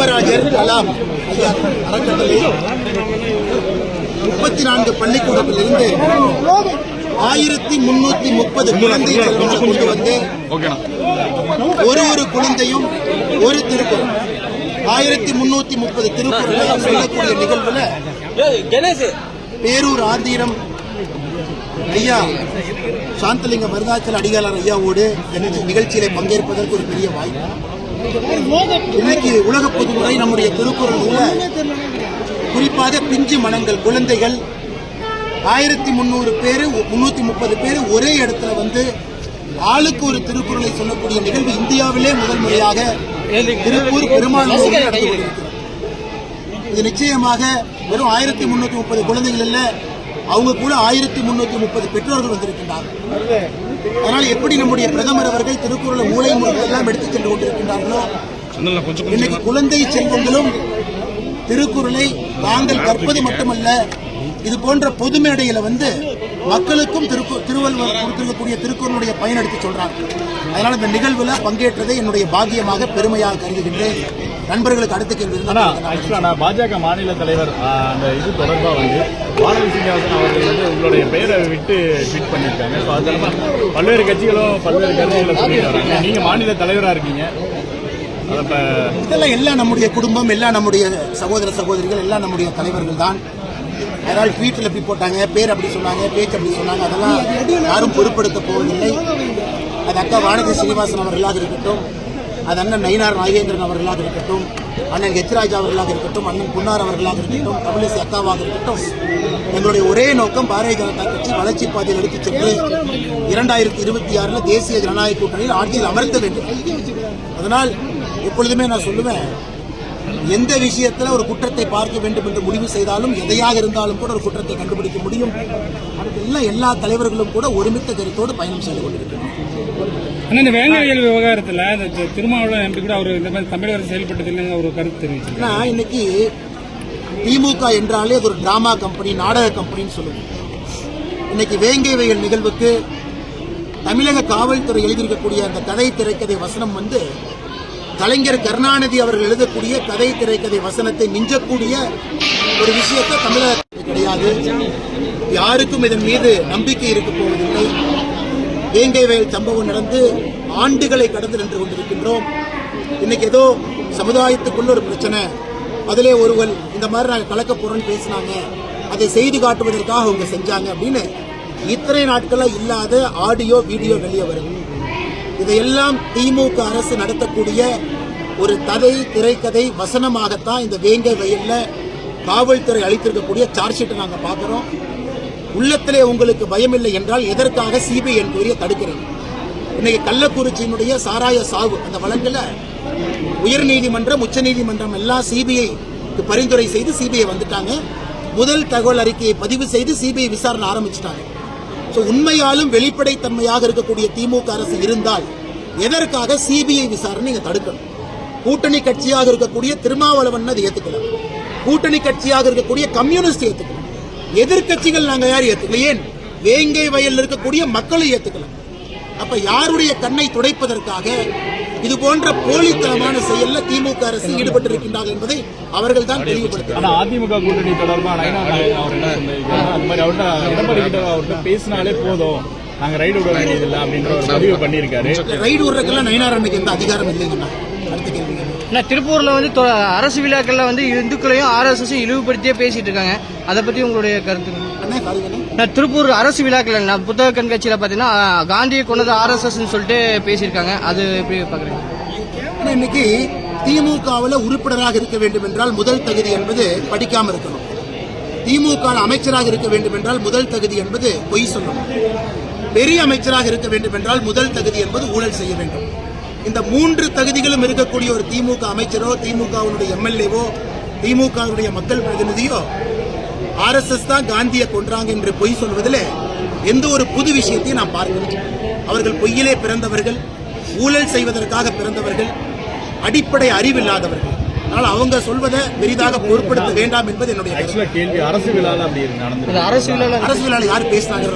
காமராஜர் கலாம் அறக்கட்டளை 34 பள்ளிக்கூடத்திலிருந்து 1330 குழந்தை செல்வங்களை கொண்டு வந்து ஒரு குழந்தையும் ஒரு திருக்குறள் 1330 திருக்குறளை சொல்லக்கூடிய நிகழ்வுல பேரூர் ஆதீனம் ஐயா சாந்தலிங்க மருதாச்சல அடிகளார் ஐயாவோடு நிகழ்ச்சியில பங்கேற்பதற்கு ஒரு பெரிய வாய்ப்பு. இன்னைக்கு உலக பொதுமுறை நம்முடைய திருக்குறள் குறிப்பாக பிஞ்சு மனங்கள் குழந்தைகள் 1300 பேர் 330 பேர் ஒரே இடத்துல வந்து ஆளுக்கு ஒரு திருக்குறளை சொல்லக்கூடிய நிகழ்வு இந்தியாவிலே முதல் முறையாக திருப்பூர் பெருமாள் நடந்து கொண்டிருக்கிறது. இது நிச்சயமாக வெறும் 1330 குழந்தைகள் இல்ல, அவங்க கூட 1330 பெற்றோர்கள் வந்திருக்கின்றார்கள். அதனால் எப்படி நம்முடைய பிரதமர் அவர்கள் திருக்குறளை மூலை முறையெல்லாம் எடுத்துச் சென்று கொண்டிருக்கின்றார்களோ, இன்னைக்கு குழந்தை செல்வங்களும் திருக்குறளை தாங்கள் கற்பது மட்டுமல்ல, இது போன்ற பொது மேடையில வந்து மக்களுக்கும் திருவள்ளுவர் கொடுத்திருக்கக்கூடிய திருக்குறளுடைய பயன் எடுத்து சொல்றாங்க. அதனால இந்த நிகழ்வுல பங்கேற்றதை என்னுடைய பாக்கியமாக பெருமையாக கருதுகின்றேன். நண்பர்களுக்கு அடுத்த கேள்வி. பாஜக மாநில தலைவர் அந்த இது தொடர்பாக வந்து வானதி சீனிவாசன் அவர்கள் வந்து உங்களுடைய பெயரை விட்டு ட்வீட் பண்ணியிருக்காங்க. ஸோ அது பல்வேறு கட்சிகளும் பல்வேறு கருத்துக்களை சொல்லிட்டு வராங்க. நீங்க மாநில தலைவராக இருக்கீங்க, இதெல்லாம் எல்லாம் நம்முடைய குடும்பம், எல்லாம் நம்முடைய சகோதர சகோதரிகள், எல்லாம் நம்முடைய தலைவர்கள் தான். அதனால் ட்வீட்டில் எப்படி போட்டாங்க, பேர் அப்படி சொன்னாங்க, பேச்சு அப்படி சொன்னாங்க, அதெல்லாம் யாரும் பொருட்படுத்த போவதில்லை. அது அக்கா வானதி சீனிவாசன் அவர்களாக இருக்கட்டும், அது அண்ணன் நயினார் நாகேந்திரன் அவர்களாக இருக்கட்டும், அண்ணன் ஹெச்ராஜ் அவர்களாக இருக்கட்டும், அண்ணன் புன்னார் அவர்களாக இருக்கட்டும், தமிழிசை அக்காவாக இருக்கட்டும், எங்களுடைய ஒரே நோக்கம் பாரதிய ஜனதா கட்சி வளர்ச்சி பாதையில் எடுத்துச் சென்று 2026 தேசிய ஜனநாயக கூட்டணியில் ஆட்சியில் அமர்த்த வேண்டும். அதனால் எப்பொழுதுமே நான் சொல்லுவேன், எந்த விஷயத்தில் ஒரு குற்றத்தை பார்க்க வேண்டும் என்று முடிவு செய்தாலும், எதையாக இருந்தாலும் கூட ஒரு குற்றத்தை கண்டுபிடிக்க முடியும். அதுக்கெல்லாம் எல்லா தலைவர்களும் கூட ஒருமித்த கருத்தோடு பயணம் செய்து கொண்டிருக்கிறார். இந்த வேங்கையல் விவகாரத்தில் திருமாவளவன் எம்பி கூட அவர் இந்த மாதிரி தமிழக அரசு செயல்பட்டதில்லை ஒரு கருத்து தெரிவிச்சிருக்காங்க. இன்னைக்கு திமுக என்றாலே அது ஒரு டிராமா கம்பெனி, நாடக கம்பெனின்னு சொல்லுவோம். இன்னைக்கு வேங்கை வயல் நிகழ்வுக்கு தமிழக காவல்துறை எழுதியிருக்கக்கூடிய அந்த கதை திரைக்கதை வசனம் வந்து கலைஞர் கருணாநிதி அவர்கள் எழுதக்கூடிய கதை திரைக்கதை வசனத்தை மிஞ்சக்கூடிய ஒரு விஷயத்தை தமிழக கிடையாது. யாருக்கும் இதன் மீது நம்பிக்கை இருக்க போவதில்லை. வேங்கை வயல் சம்பவம் நடந்து ஆண்டுகளை கடந்து நின்று கொண்டிருக்கின்றோம். இன்னைக்கு ஏதோ சமுதாயத்துக்குள்ள ஒரு பிரச்சனை, அதிலே ஒருவர் இந்த மாதிரி நாங்கள் கலக்க போறோம்னு பேசினாங்க, அதை செய்து காட்டுவதற்காக அவங்க செஞ்சாங்க அப்படின்னு இத்தனை நாட்களா இல்லாத ஆடியோ வீடியோ வெளியே வருது. இதையெல்லாம் திமுக அரசு நடத்தக்கூடிய ஒரு கதை திரைக்கதை வசனமாகத்தான் இந்த வேங்கை வயல்ல காவல்துறை அளித்திருக்கக்கூடிய சார்ஜ் ஷீட்டை நாங்கள் பார்க்கிறோம். உள்ளத்திலே உங்களுக்கு பயமில்லை என்றால் எதற்காக சிபிஐ என்கொயரியை தடுக்கிறது? இன்னைக்கு கள்ளக்குறிச்சியினுடைய சாராய சாவு அந்த வழக்கில் உயர்நீதிமன்றம், உச்சநீதிமன்றம் எல்லாம் சிபிஐக்கு பரிந்துரை செய்து சிபிஐ வந்துட்டாங்க. முதல் தகவல் அறிக்கையை பதிவு செய்து சிபிஐ விசாரணை ஆரம்பிச்சிட்டாங்க. உண்மையாலும் வெளிப்படைத்தன்மையாக இருக்கக்கூடிய திமுக அரசு இருந்தால் எதற்காக சிபிஐ விசாரணை நீங்க தடுக்கணும்? கூட்டணி கட்சியாக இருக்கக்கூடிய திருமாவளவன் அதை ஏத்துக்கலாம், கூட்டணி கட்சியாக இருக்கக்கூடிய கம்யூனிஸ்ட் ஏத்துக்கலாம், எதிர்கட்சிகள் நாங்க யார் ஏத்துக்கல, ஏன் வேங்கை வயலில் இருக்கக்கூடிய மக்களை ஏத்துக்கலாம். அப்ப யாருடைய கண்ணை துடைப்பதற்காக இது போன்ற போலித்தனமான செயல்ல திமுக அரசு ஈடுபட்டிருக்கின்றார்கள் என்பதை அவர்கள் தான் தெளிவுபடுத்தினார். அதிமுக கூட்டணி தொடர்பாக பேசினாலே போதும், நாங்க ரைடு விட வேண்டியதில்லை அப்படின்ற ஒரு பதிவு பண்ணியிருக்காரு. ரைடு விடுறதுக்கெல்லாம் நயினார் அன்னைக்கு எந்த அதிகாரம் இல்லைங்கண்ணா. அடுத்த கேள்வி. திருப்பூர்ல வந்து அரசு விழாக்கள்ல வந்து இந்துக்களையும் RSS இழிவுபடுத்தியே பேசிட்டு இருக்காங்க, அதை பத்தி உங்களுடைய கருத்து? திருப்பூர் அரசு விழாக்கள் புத்தக கண்காட்சியில பாத்தீங்கன்னா காந்தியை கொண்டது RSS சொல்லிட்டு பேசியிருக்காங்க, அது எப்படி பாக்குறீங்க? இன்னைக்கு திமுகவில் உறுப்பினராக இருக்க வேண்டும் என்றால் முதல் தகுதி என்பது படிக்காம இருக்கணும். திமுக அமைச்சராக இருக்க வேண்டும் என்றால் முதல் தகுதி என்பது பொய் சொல்லணும். பெரிய அமைச்சராக இருக்க வேண்டும் என்றால் முதல் தகுதி என்பது ஊழல் செய்ய வேண்டும். இந்த 3 தகுதிகளும் இருக்கக்கூடிய ஒரு திமுக அமைச்சரோ, திமுகவுடைய எம்எல்ஏவோ, திமுகவுடைய மக்கள் பிரதிநிதியோ RSS தான் காந்தியை கொன்றாங்க என்று பொய் சொல்வதில் எந்த ஒரு புது விஷயத்தையும் நாம் பார்க்கிறோம். அவர்கள் பொய்யிலே பிறந்தவர்கள், ஊழல் செய்வதற்காக பிறந்தவர்கள், அடிப்படை அறிவில்லாதவர்கள். அதனால் அவங்க சொல்வதை பெரிதாக பொருட்படுத்த வேண்டாம் என்பது என்னுடைய கேள்வி. அரசு விழாவில் அப்படி நடந்தது. அரசு விழாவில் யார் பேசினாங்க?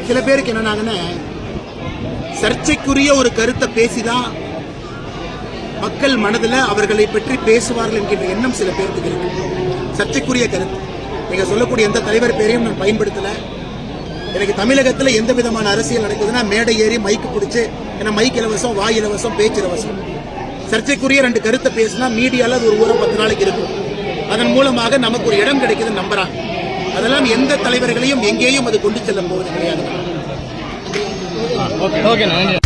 சில பேருக்கு என்னன்னாங்கன்னா சர்ச்சைக்குரிய ஒரு கருத்தை பேசிதான் மக்கள் மனதில் அவர்களை பற்றி பேசுவார்கள் என்கின்ற எண்ணம் சில பேருக்கு இருக்கு. சர்ச்சைக்குரிய கருத்து. நீங்க சொல்லக்கூடிய எந்த தலைவர் பேரையும் நான் பயன்படுத்தல. எனக்கு தமிழகத்தில் எந்த விதமான அரசியல் நடக்குதுன்னா மேடை ஏறி மைக்கு பிடிச்சு, ஏன்னா மைக் இலவசம், வாய் இலவசம், பேச்சு இலவசம். சர்ச்சைக்குரிய 2 கருத்தை பேசினா மீடியால அது ஒரு ஊரம் 10 நாளைக்கு இருக்கும். அதன் மூலமாக நமக்கு ஒரு இடம் கிடைக்குதுன்னு நம்புறாங்க. அதெல்லாம் எந்த தலைவர்களையும் எங்கேயும் அது கொண்டு செல்ல போவது கிடையாது. ஓகே நன்றி.